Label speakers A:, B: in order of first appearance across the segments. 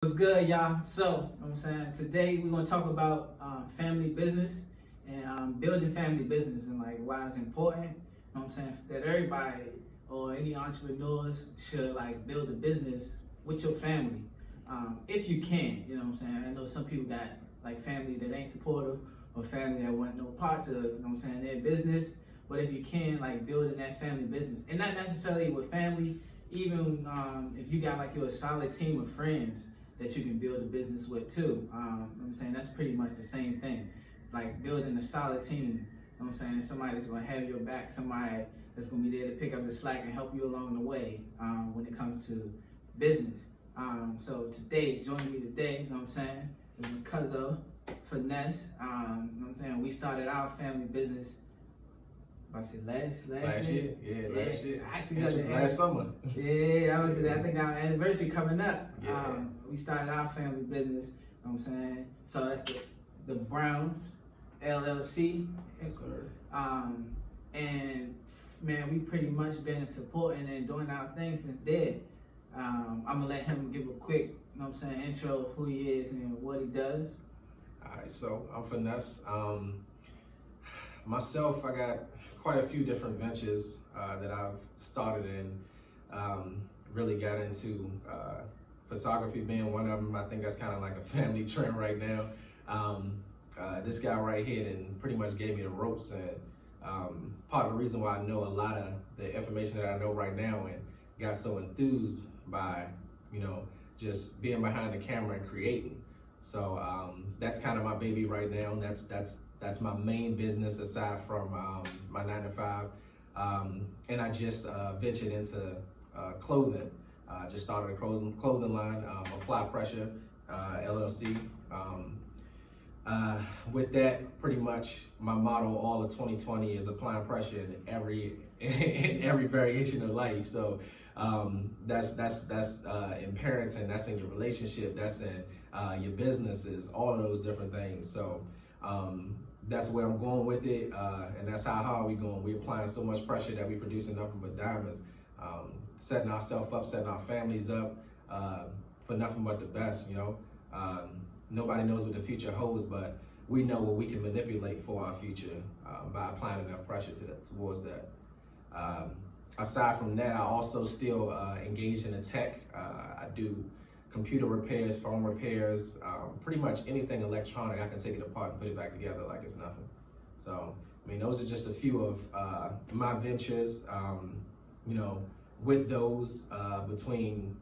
A: What's good, y'all? So, you know what I'm saying, today we're going to talk about family business and building family business and like why it's important. You know what I'm saying, that everybody or any entrepreneurs should like build a business with your family, if you can. You know what I'm saying. I know some people got like family that ain't supportive or family that want no parts of, you know what I'm saying, their business. But if you can, like building that family business, and not necessarily with family, even if you got like you're a solid team of friends that you can build a business with too. You know what I'm saying, that's pretty much the same thing. Like building a solid team, you know what I'm saying, somebody that's gonna have your back, somebody that's gonna be there to pick up the slack and help you along the way when it comes to business. So today, joining me today, you know what I'm saying, is my cousin, Finesse. You know what I'm saying, we started our family business I said last year.
B: Last year.
A: Actually,
B: last summer.
A: Yeah, I think our anniversary coming up.
B: Yeah.
A: We started our family business. You know what I'm saying, so that's the Browns LLC.
B: Yes, sir.
A: And man, we pretty much been supporting and doing our thing since then. I'm gonna let him give a quick, you know what I'm saying, intro of who he is and what he does.
B: All right, so I'm Finesse. Myself, I got quite a few different ventures that I've started and really got into. Photography being one of them. I think that's kind of like a family trend right now. This guy right here and pretty much gave me the ropes, and part of the reason why I know a lot of the information that I know right now and got so enthused by, just being behind the camera and creating. So that's kind of my baby right now. That's my main business aside from my 9 to 5. And I just ventured into clothing. Just started a clothing line, Apply Pressure LLC. With that, pretty much my motto all of 2020 is applying pressure in every variation of life. So that's in parenting, that's in your relationship, that's in your businesses, all of those different things. So that's where I'm going with it, and that's how hard we going. We're applying so much pressure that we producing nothing but diamonds, setting ourselves up, setting our families up for nothing but the best. Nobody knows what the future holds, but we know what we can manipulate for our future by applying enough pressure towards that. Aside from that, I also still engage in the tech. I do computer repairs, phone repairs, pretty much anything electronic. I can take it apart and put it back together like it's nothing. So, those are just a few of my ventures. With those, between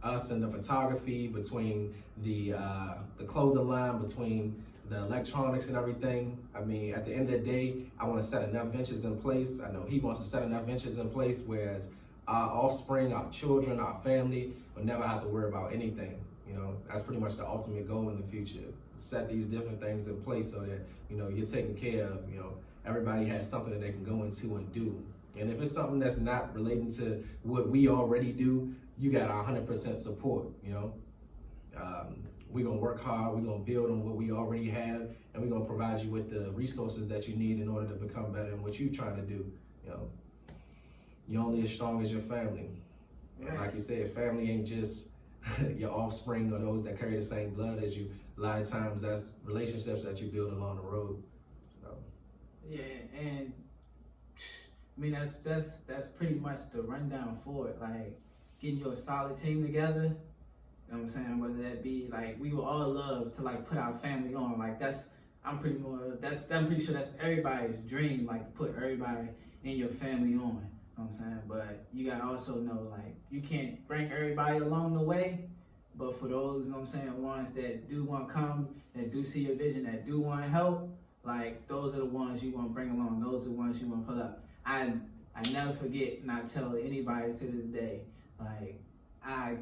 B: us and the photography, between the clothing line, between the electronics and everything. At the end of the day, I want to set enough ventures in place. I know he wants to set enough ventures in place, whereas our offspring, our children, our family will never have to worry about anything. That's pretty much the ultimate goal in the future. Set these different things in place so that, you're taken care of. Everybody has something that they can go into and do. And if it's something that's not relating to what we already do, you got our 100% support. We're gonna work hard, we're gonna build on what we already have, and we're gonna provide you with the resources that you need in order to become better in what you're trying to do. You're only as strong as your family.
A: Yeah.
B: Like you said, family ain't just your offspring or those that carry the same blood as you. A lot of times that's relationships that you build along the road. So.
A: Yeah, and that's pretty much the rundown for it. Like getting you a solid team together. You know what I'm saying? Whether that be like we would all love to like put our family on. Like I'm pretty sure that's everybody's dream. Like put everybody in your family on. You know what I'm saying? But you gotta also know like you can't bring everybody along the way. But for those, you know what I'm saying, ones that do want to come, that do see your vision, that do want to help, like those are the ones you want to bring along. Those are the ones you want to pull up. I never forget, and I tell anybody to this day, like I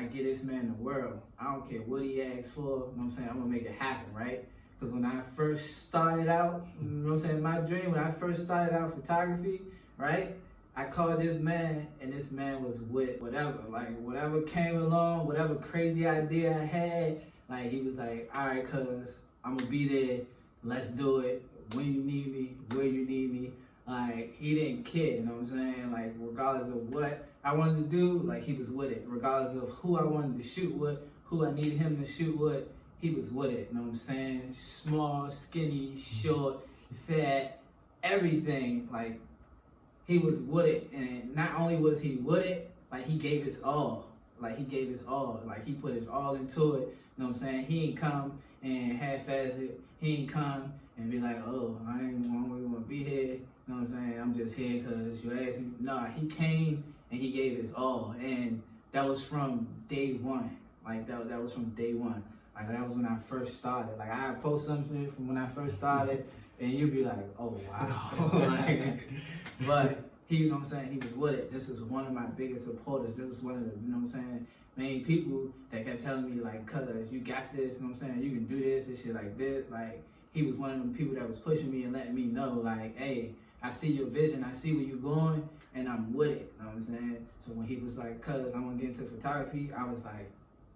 A: give this man the world. I don't care what he asks for. You know what I'm saying? I'm gonna make it happen, right? Because when I first started out, you know what I'm saying, my dream, when I first started out photography, right? I called this man, and this man was with whatever came along, whatever crazy idea I had, like he was like, all right, cuz, I'm gonna be there, let's do it, when you need me, where you need me. Like, he didn't care, you know what I'm saying? Like, regardless of what I wanted to do, like, he was with it. Regardless of who I wanted to shoot with, who I needed him to shoot with, he was with it. You know what I'm saying? Small, skinny, short, fat, everything. Like, he was with it. And not only was he with it, like, he gave his all. Like, he gave his all. Like, he put his all into it. You know what I'm saying? He ain't come and half-ass it. He ain't come and be like, oh, I ain't really want to be here. You know what I'm saying? I'm just here because you asked me. Nah, he came and he gave his all. And that was from day one. Like, that was from day one. Like, that was when I first started. Like, I post something from when I first started, and you'd be like, oh, wow. Like, but he, you know what I'm saying, he was with it. This was one of my biggest supporters. This was one of the, you know what I'm saying, main people that kept telling me, like, cuz, you got this, you know what I'm saying, you can do this shit like this. Like, he was one of them people that was pushing me and letting me know, like, hey, I see your vision, I see where you're going, and I'm with it, you know what I'm saying? So when he was like, cuz, I want to get into photography, I was like,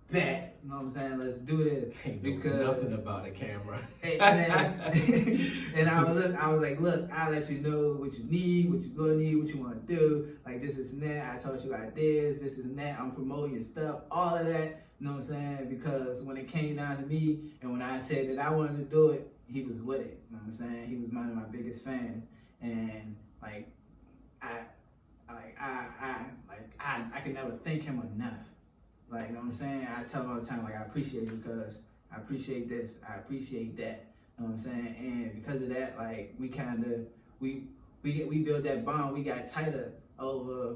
A: bet, you know what I'm saying, let's do this.
B: Ain't
A: because
B: nothing about a camera.
A: and I was like, look, I'll let you know what you need, what you're gonna need, what you want to do. Like, this is and that. I taught you ideas, this is and that. I'm promoting your stuff, all of that. You know what I'm saying? Because when it came down to me, and when I said that I wanted to do it, he was with it. You know what I'm saying? He was one of my biggest fans, and like, I can never thank him enough. Like, you know what I'm saying? I tell him all the time, like, I appreciate you, cuz I appreciate this, I appreciate that. You know what I'm saying? And because of that, like, we built that bond. We got tighter over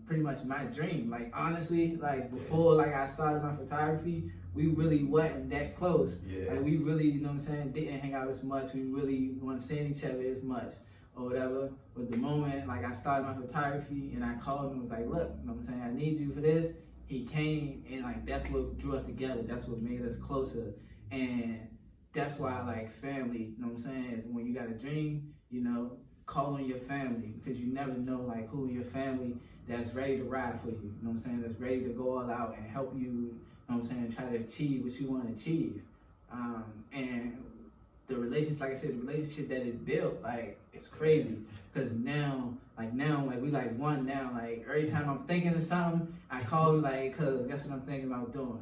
A: pretty much my dream. Like, honestly, like, before, like, I started my photography, we really wasn't that close.
B: Yeah.
A: Like, we really, you know what I'm saying, didn't hang out as much. We really weren't seeing each other as much or whatever. But the moment, like, I started my photography and I called him and was like, look, you know what I'm saying, I need you for this. He came, and like, that's what drew us together. That's what made us closer. And that's why, like, family, you know what I'm saying, when you got a dream, you know, call on your family, because you never know, like, who in your family that's ready to ride for you. You know what I'm saying? That's ready to go all out and help you, you know what I'm saying, try to achieve what you want to achieve. And the relationship, like I said, the relationship that it built, like, it's crazy. Because now, we like one now. Like, every time I'm thinking of something, I call him, like, cuz, guess what I'm thinking about doing?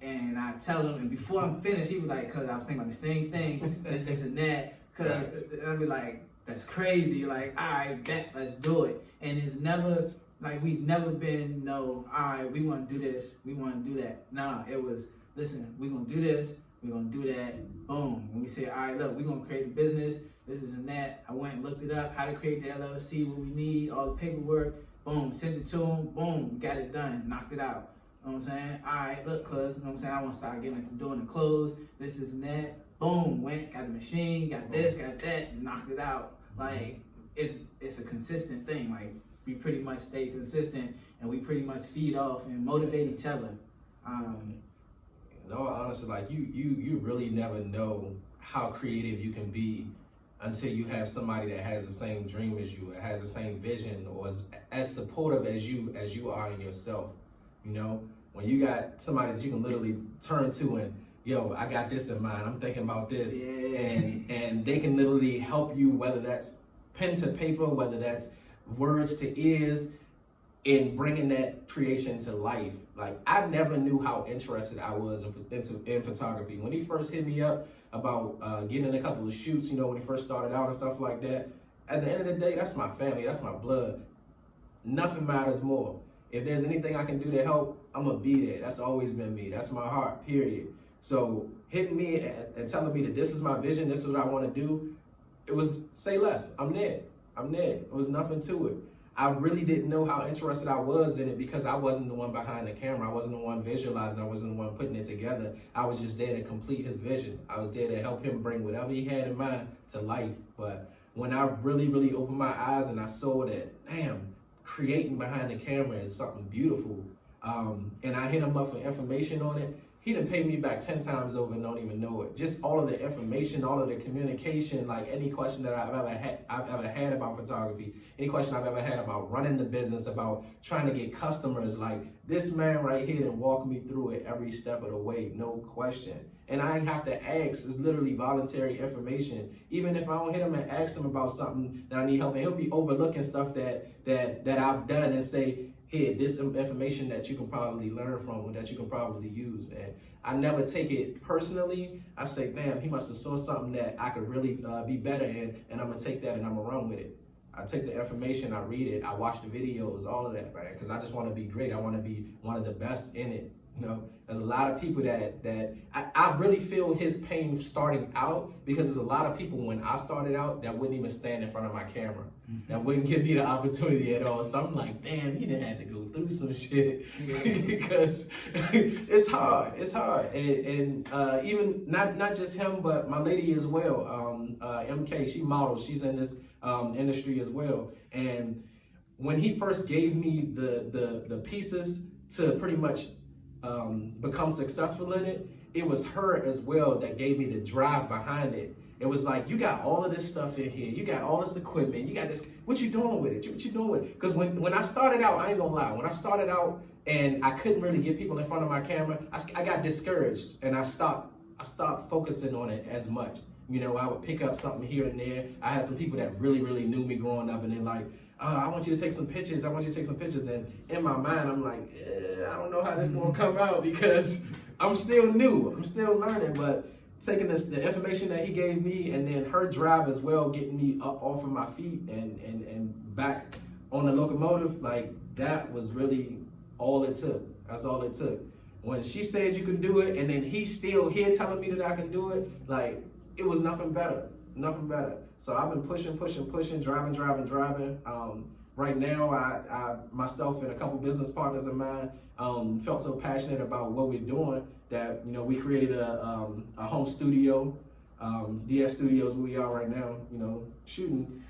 A: And I tell him, and before I'm finished, he be like, cuz, I was thinking about the same thing, this and that. Cuz, I'll be like, that's crazy. Like, all right, bet, let's do it. And it's never, like, we've never been, no, all right, we want to do this, we want to do that. Nah, it was, listen, we're going to do this, we're going to do that, boom. When we say, all right, look, we're going to create a business, this and that. I went and looked it up, how to create the LLC, what we need, all the paperwork, boom, sent it to him, boom, got it done, knocked it out. You know what I'm saying? All right, look, cuz, you know what I'm saying, I want to start getting into doing the clothes, this and that. Boom, went, got the machine, got this, got that, knocked it out. Like, it's a consistent thing. Like, we pretty much stay consistent, and we pretty much feed off and motivate each other.
B: No, honestly, like, you really never know how creative you can be until you have somebody that has the same dream as you, or has the same vision, or is as supportive as you are in yourself. You know, when you got somebody that you can literally turn to and, yo, I got this in mind, I'm thinking about this,
A: yeah.
B: and they can literally help you, whether that's pen to paper, whether that's words to ears, in bringing that creation to life. Like, I never knew how interested I was in photography. When he first hit me up about getting in a couple of shoots, you know, when he first started out and stuff like that, at the end of the day, that's my family, that's my blood. Nothing matters more. If there's anything I can do to help, I'm gonna be there. That's always been me. That's my heart, period. So hitting me and telling me that this is my vision, this is what I want to do, it was, say less. I'm there. It was nothing to it. I really didn't know how interested I was in it because I wasn't the one behind the camera. I wasn't the one visualizing. I wasn't the one putting it together. I was just there to complete his vision. I was there to help him bring whatever he had in mind to life. But when I really, really opened my eyes and I saw that, damn, creating behind the camera is something beautiful, and I hit him up for information on it, he done paid me back 10 times over and don't even know it. Just all of the information, all of the communication, like any question that I've ever had about photography, any question I've ever had about running the business, about trying to get customers, like this man right here done walked me through it every step of the way, no question. And I ain't have to ask, it's literally voluntary information. Even if I don't hit him and ask him about something that I need help in, he'll be overlooking stuff that I've done and say, here, this information that you can probably learn from or that you can probably use. And I never take it personally. I say, damn, he must have saw something that I could really be better in, and I'm gonna take that and I'm gonna run with it. I take the information, I read it, I watch the videos, all of that, man, because I just want to be great. I want to be one of the best in it. You know, there's a lot of people that I really feel his pain starting out, because there's a lot of people when I started out that wouldn't even stand in front of my camera, that wouldn't give me the opportunity at all. So I'm like, damn, he done had to go through some shit because it's hard. It's hard, and even not just him, but my lady as well. MK, she models. She's in this industry as well. And when he first gave me the pieces to pretty much become successful in it, it was her as well that gave me the drive behind it. It was like, you got all of this stuff in here, you got all this equipment, you got this, what you doing with it? What you doing with it? Because when I started out, I ain't gonna lie, when I started out and I couldn't really get people in front of my camera, I got discouraged, and I stopped focusing on it as much. You know, I would pick up something here and there. I had some people that really knew me growing up, and they're like, I want you to take some pictures. I want you to take some pictures. And in my mind, I'm like, I don't know how this is going to come out, because I'm still new. I'm still learning. But taking the information that he gave me, and then her drive as well, getting me up off of my feet and back on the locomotive, like, that was really all it took. That's all it took. When she said you can do it, and then he's still here telling me that I can do it, like, it was nothing better. Nothing better. So I've been pushing, driving. Right now, I myself and a couple business partners of mine felt so passionate about what we're doing that, you know, we created a home studio, DS Studios, where we are right now, you know, shooting.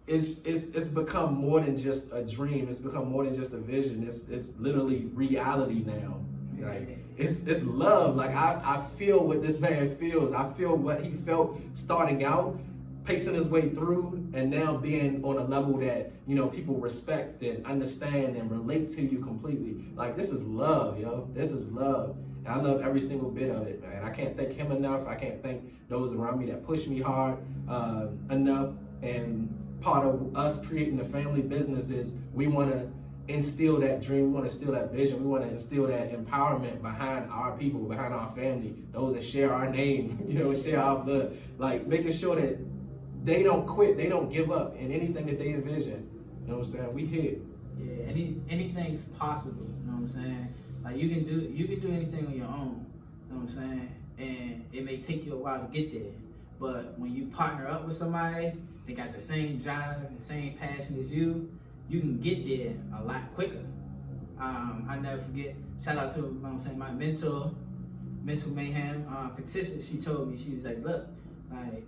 B: It's become more than just a dream. It's become more than just a vision. It's literally reality now. Like, it's love. Like, I feel what this man feels. I feel what he felt starting out, pacing his way through, and now being on a level that, you know, people respect and understand and relate to you completely. Like, this is love, yo. This is love. And I love every single bit of it, man. I can't thank him enough. I can't thank those around me that push me hard enough. And part of us creating a family business is we want to instill that dream, we want to instill that vision, we want to instill that empowerment behind our people, behind our family, those that share our name, you know, share our blood, like making sure that they don't quit, they don't give up in anything that they envision. You know what I'm saying? We here.
A: Yeah, anything's possible, you know what I'm saying? Like, you can do anything on your own, you know what I'm saying? And it may take you a while to get there, but when you partner up with somebody, they got the same drive, the same passion as you can get there a lot quicker. I never forget, shout out to, you know what I'm saying, my mentor, Mental Mayhem, Katisha. She told me, she was like, look, like,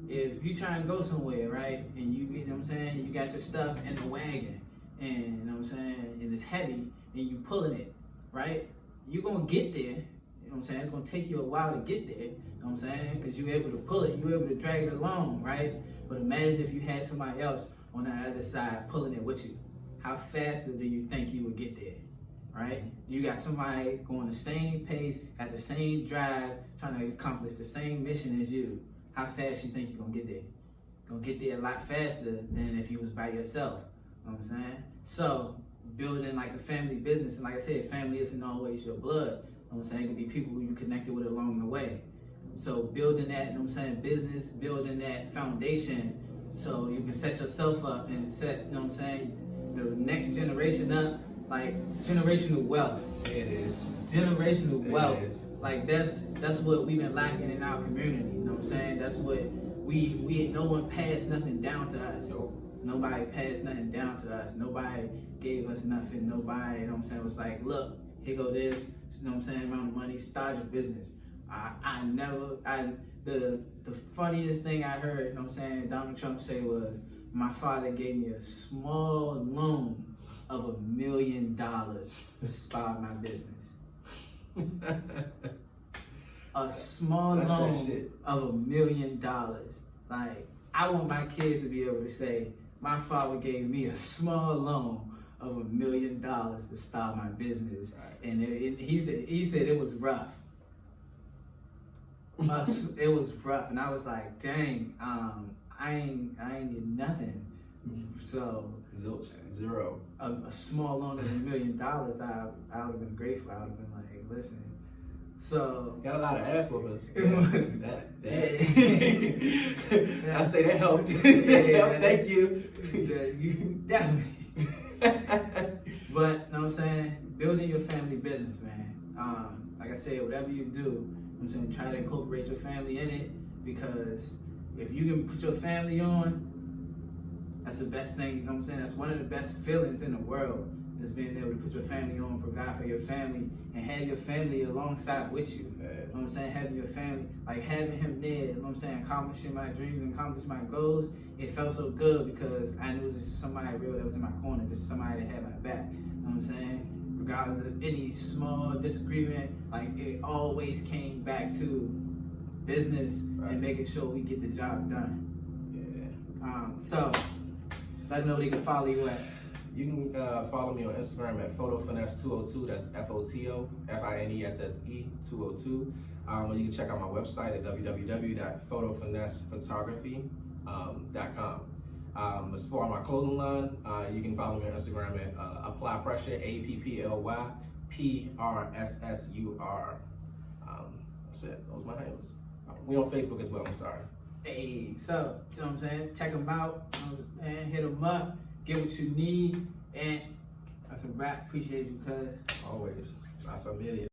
A: if you try and go somewhere, right, and you know what I'm saying, you got your stuff in the wagon, and you know what I'm saying, and it's heavy, and you pulling it, right, you're gonna get there. You know what I'm saying? It's gonna take you a while to get there. You know what I'm saying? Because you're able to pull it, you're able to drag it along, right? But imagine if you had somebody else on the other side pulling it with you. How faster do you think you would get there, right? You got somebody going the same pace, got the same drive, trying to accomplish the same mission as you. How fast you think you're gonna get there? You're gonna get there a lot faster than if you was by yourself. You know what I'm saying? So building like a family business, and like I said, family isn't always your blood. You know what I'm saying? It can be people who you connected with along the way. So building that, you know what I'm saying, business, building that foundation, so you can set yourself up and set, you know what I'm saying, the next generation up, like generational wealth.
B: It is.
A: Generational wealth.
B: It is.
A: Like, that's what we've been lacking in our community, you know what I'm saying? That's what no one passed nothing down to us.
B: Nope.
A: Nobody passed nothing down to us. Nobody gave us nothing. Nobody, you know what I'm saying, was like, look, here go this, you know what I'm saying, amount of money, start your business. The funniest thing I heard, you know what I'm saying, Donald Trump say was, my father gave me a small loan of $1 million to start my business. A small loan of $1 million. Like, I want my kids to be able to say, my father gave me a small loan of $1 million to start my business. Right. And he said it was rough. It was rough, and I was like, dang, I ain't get nothing. So
B: Zilch, zero.
A: A small loan of $1 million, I would have been grateful. I would have been like, listen. So
B: Got a lot of ass whoopers.
A: Yeah.
B: I say that helped. Thank you.
A: You definitely. But know what I'm saying? Building your family business, man. Like I said, whatever you do, you know what I'm saying, try to incorporate your family in it, because if you can put your family on, that's the best thing, you know what I'm saying? That's one of the best feelings in the world, is being able to put your family on, provide for your family, and have your family alongside with you. You know what I'm saying? Having your family, like having him there, you know what I'm saying? Accomplishing my dreams and accomplishing my goals. It felt so good because I knew it was just somebody real that was in my corner, just somebody that had my back. You know what I'm saying? Regardless of any small disagreement, like it always came back to business and making sure we get the job done.
B: Yeah.
A: So let them know they can follow you at.
B: You can follow me on Instagram at PhotoFinesse202. That's FOTOFINESSE 202. You can check out my website at www.photofinessephotography.com. As far as my clothing line, you can follow me on Instagram at Apply Pressure, APPLYPRSSUR. That's it. Those are my handles. We on Facebook as well. I'm sorry.
A: Hey, so you know what I'm saying? Check them out. You know what I'm saying? Hit them up. Get what you need. And that's a wrap. Appreciate you, cuz.
B: Always. La familia.